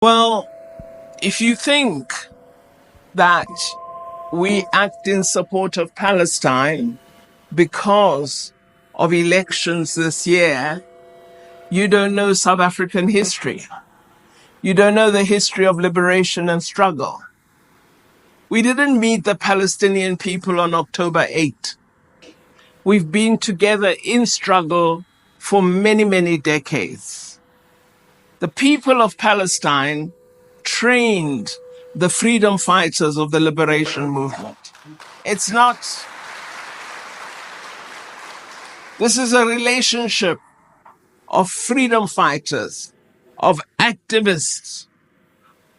Well, if you think that we act in support of Palestine because of elections this year, you don't know South African history. You don't know the history of liberation and struggle. We didn't meet the Palestinian people on October 8th. We've been together in struggle for many, many decades. The people of Palestine trained the freedom fighters of the liberation movement. It's not, this is a relationship of freedom fighters, of activists,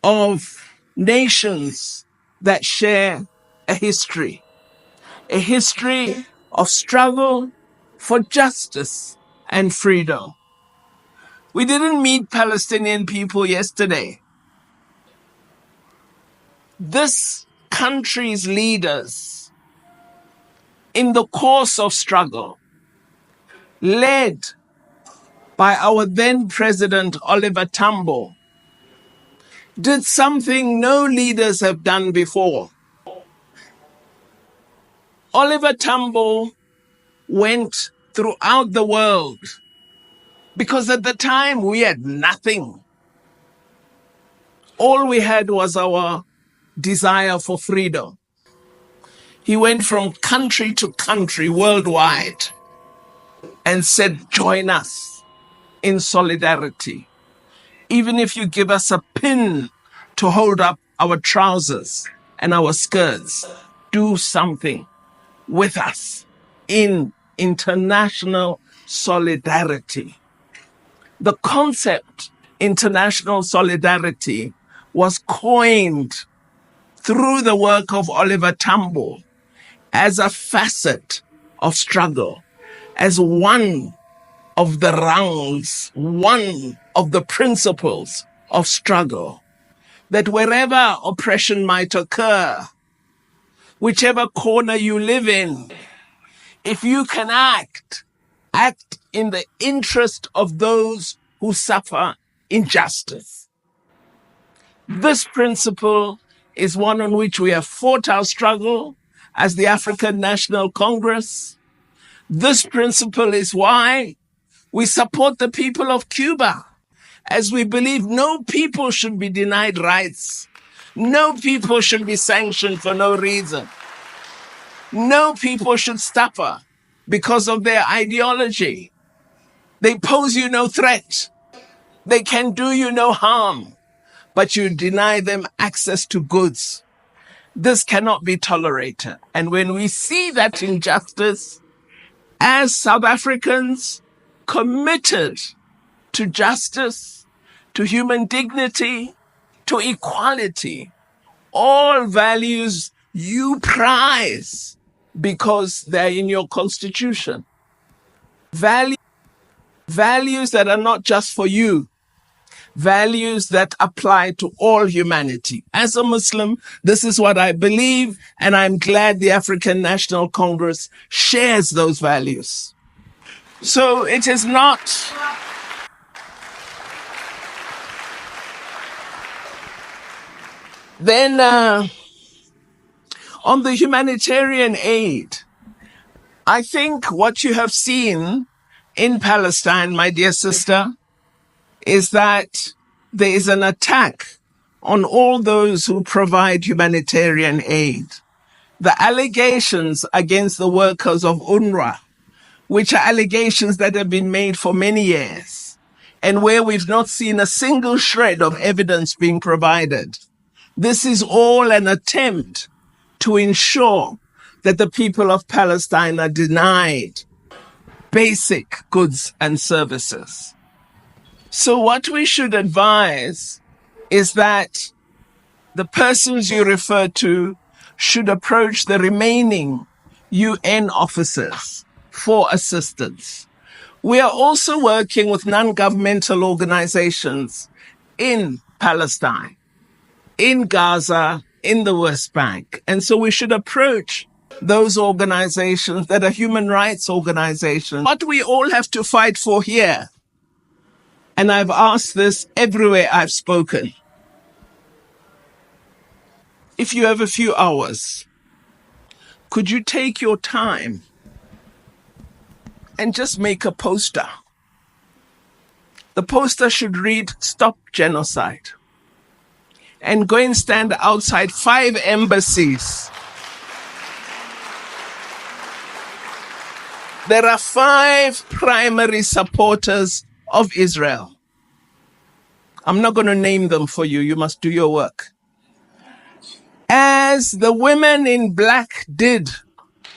of nations that share a history of struggle for justice and freedom. We didn't meet Palestinian people yesterday. This country's leaders, in the course of struggle, led by our then President Oliver Tambo, did something no leaders have done before. Oliver Tambo went throughout the world because at the time we had nothing. All we had was our desire for freedom. He went from country to country worldwide and said, join us in solidarity. Even if you give us a pin to hold up our trousers and our skirts, do something with us in international solidarity. The concept international solidarity was coined through the work of Oliver Tambo as a facet of struggle, as one of the rounds, one of the principles of struggle, that wherever oppression might occur, whichever corner you live in, if you can act in the interest of those who suffer injustice. This principle is one on which we have fought our struggle as the African National Congress. This principle is why we support the people of Cuba, as we believe no people should be denied rights. No people should be sanctioned for no reason. No people should suffer because of their ideology. They pose you no threat. They can do you no harm, but you deny them access to goods. This cannot be tolerated. And when we see that injustice, as South Africans committed to justice, to human dignity, to equality, all values you prize because they're in your constitution. Values that are not just for you, values that apply to all humanity. As a Muslim, this is what I believe, and I'm glad the African National Congress shares those values. So it is not then on the humanitarian aid, I think what you have seen in Palestine, my dear sister, is that there is an attack on all those who provide humanitarian aid. The allegations against the workers of UNRWA, which are allegations that have been made for many years, and where we've not seen a single shred of evidence being provided. This is all an attempt to ensure that the people of Palestine are denied basic goods and services. So what we should advise is that the persons you refer to should approach the remaining UN officers for assistance. We are also working with non-governmental organizations in Palestine, in Gaza, in the West Bank. And so we should approach those organizations that are human rights organizations. What we all have to fight for here, and I've asked this everywhere I've spoken, if you have a few hours, could you take your time and just make a poster? The poster should read, "Stop Genocide." And go and stand outside 5 embassies. There are 5 primary supporters of Israel. I'm not going to name them for you. You must do your work. As the women in black did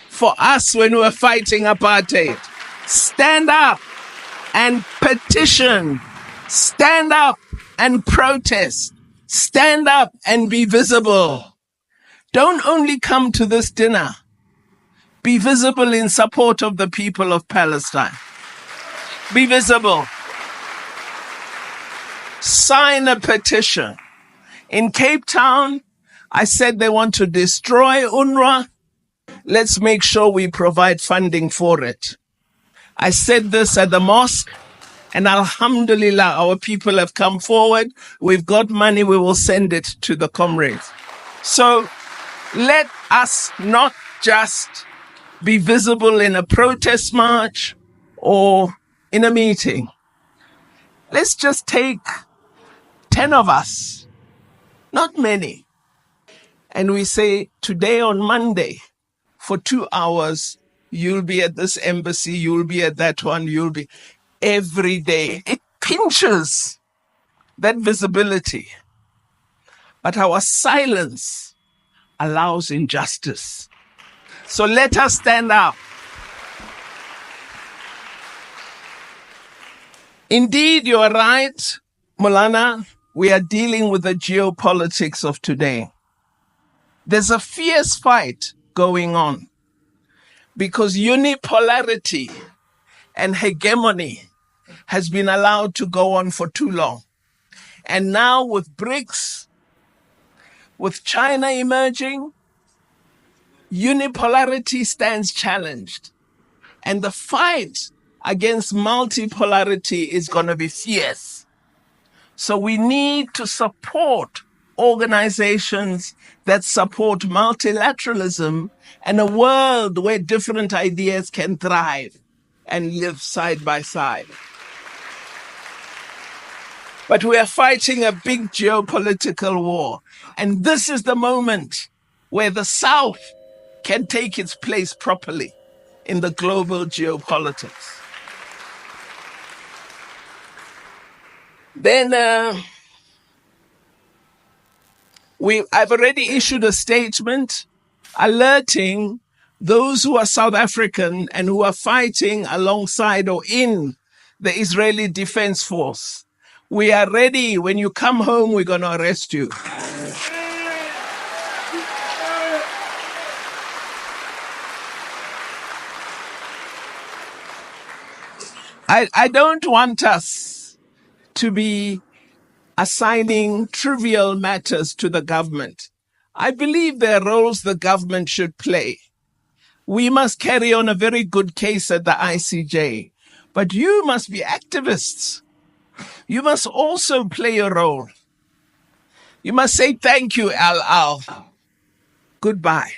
for us when we were fighting apartheid. Stand up and petition. Stand up and protest. Stand up and be visible. Don't only come to this dinner. Be visible in support of the people of Palestine. Be visible. Sign a petition. In Cape Town, I said they want to destroy UNRWA. Let's make sure we provide funding for it. I said this at the mosque, and alhamdulillah, our people have come forward. We've got money. We will send it to the comrades. So let us not just be visible in a protest march or in a meeting. Let's just take 10 of us, not many, and we say, today on Monday, for 2 hours, you'll be at this embassy, you'll be at that one, you'll be every day. It pinches that visibility. But our silence allows injustice. So let us stand up. Indeed, you are right, Molana. We are dealing with the geopolitics of today. There's a fierce fight going on because unipolarity and hegemony has been allowed to go on for too long. And now with BRICS, with China emerging, unipolarity stands challenged. And the fight against multipolarity is going to be fierce. So we need to support organizations that support multilateralism and a world where different ideas can thrive and live side by side. But we are fighting a big geopolitical war. And this is the moment where the South can take its place properly in the global geopolitics. Then I've already issued a statement alerting those who are South African and who are fighting alongside or in the Israeli Defense Force. We are ready. When you come home, we're going to arrest you. I don't want us to be assigning trivial matters to the government. I believe there are roles the government should play. We must carry on a very good case at the ICJ. But you must be activists. You must also play a role. You must say thank you, Al. Goodbye.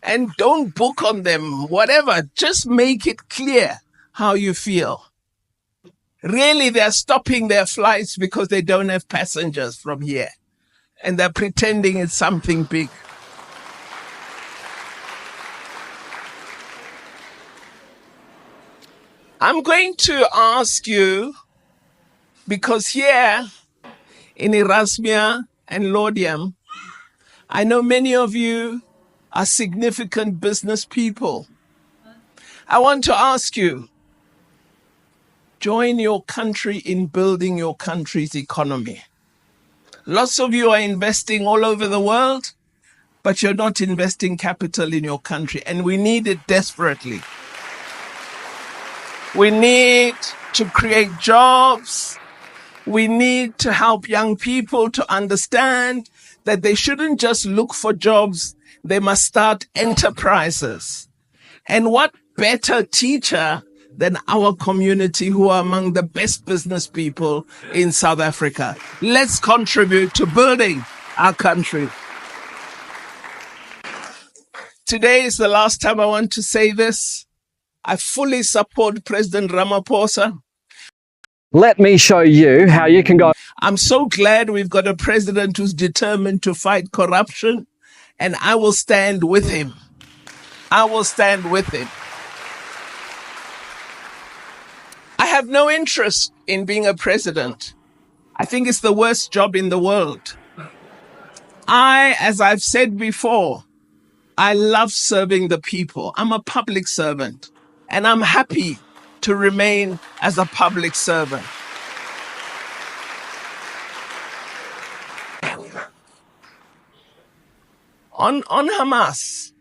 And don't book on them, whatever. Just make it clear how you feel. Really, they're stopping their flights because they don't have passengers from here. And they're pretending it's something big. I'm going to ask you, because here in Erasmia and Laudium, I know many of you are significant business people. I want to ask you, join your country in building your country's economy. Lots of you are investing all over the world, but you're not investing capital in your country, and we need it desperately. We need to create jobs. We need to help young people to understand that they shouldn't just look for jobs, they must start enterprises. And what better teacher than our community, who are among the best business people in South Africa. Let's contribute to building our country. Today is the last time I want to say this. I fully support President Ramaphosa. Let me show you how you can go. I'm so glad we've got a president who's determined to fight corruption, and I will stand with him. I will stand with him. I have no interest in being a president. I think it's the worst job in the world. As I've said before, I love serving the people. I'm a public servant, and I'm happy to remain as a public servant. On Hamas,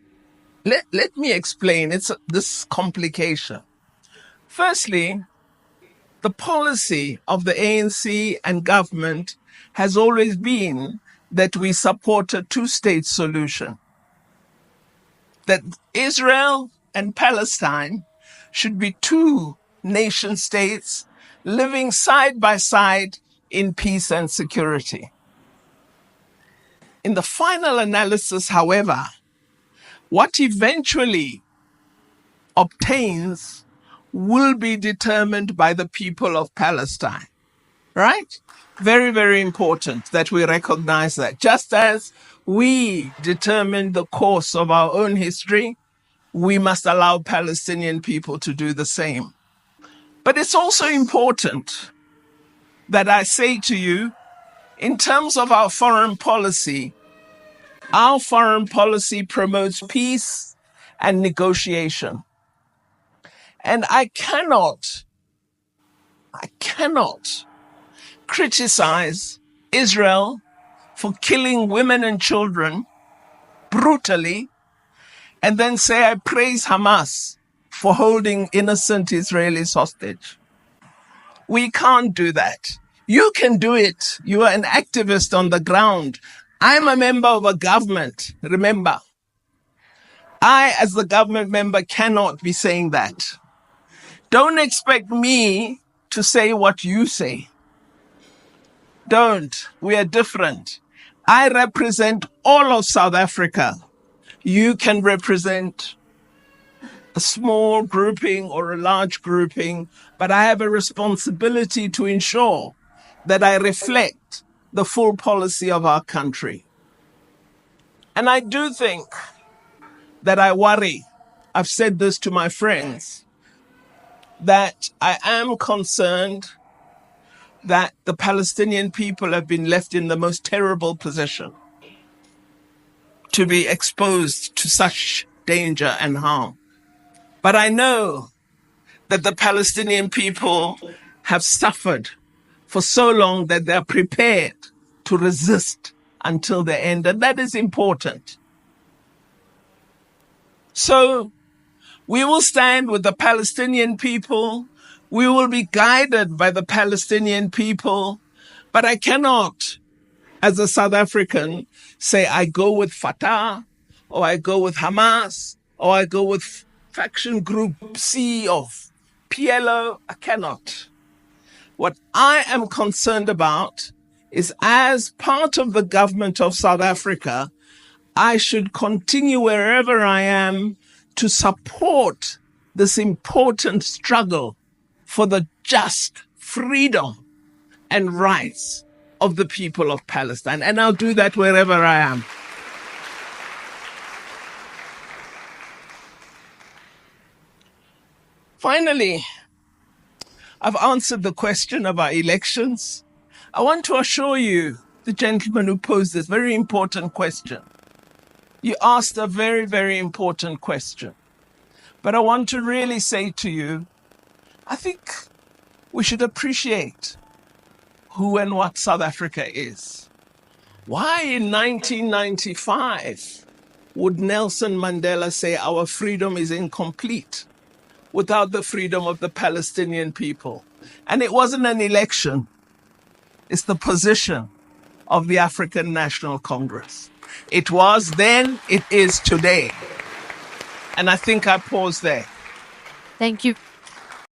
let me explain. It's this complication. Firstly, the policy of the ANC and government has always been that we support a two-state solution. That Israel and Palestine should be two nation states living side by side in peace and security. In the final analysis, however, what eventually obtains will be determined by the people of Palestine, right? Very, very important that we recognize that. Just as we determine the course of our own history, we must allow Palestinian people to do the same. But it's also important that I say to you, in terms of our foreign policy promotes peace and negotiation. And I cannot criticize Israel for killing women and children brutally and then say I praise Hamas for holding innocent Israelis hostage. We can't do that. You can do it. You are an activist on the ground. I'm a member of a government. Remember, I, as the government member, cannot be saying that. Don't expect me to say what you say. Don't. We are different. I represent all of South Africa. You can represent a small grouping or a large grouping, but I have a responsibility to ensure that I reflect the full policy of our country. And I do think that I worry, I've said this to my friends, that I am concerned that the Palestinian people have been left in the most terrible position to be exposed to such danger and harm. But I know that the Palestinian people have suffered for so long that they're prepared to resist until the end, and that is important. So we will stand with the Palestinian people. We will be guided by the Palestinian people. But I cannot, as a South African, say I go with Fatah, or I go with Hamas, or I go with faction group C of PLO. I cannot. What I am concerned about is, as part of the government of South Africa, I should continue wherever I am to support this important struggle for the just freedom and rights of the people of Palestine. And I'll do that wherever I am. Finally, I've answered the question about elections. I want to assure you, the gentleman who posed this very important question. You asked a very, very important question. But I want to really say to you, I think we should appreciate who and what South Africa is. Why in 1995 would Nelson Mandela say our freedom is incomplete without the freedom of the Palestinian people? And it wasn't an election. It's the position of the African National Congress. It was then, it is today. And I think I pause there. Thank you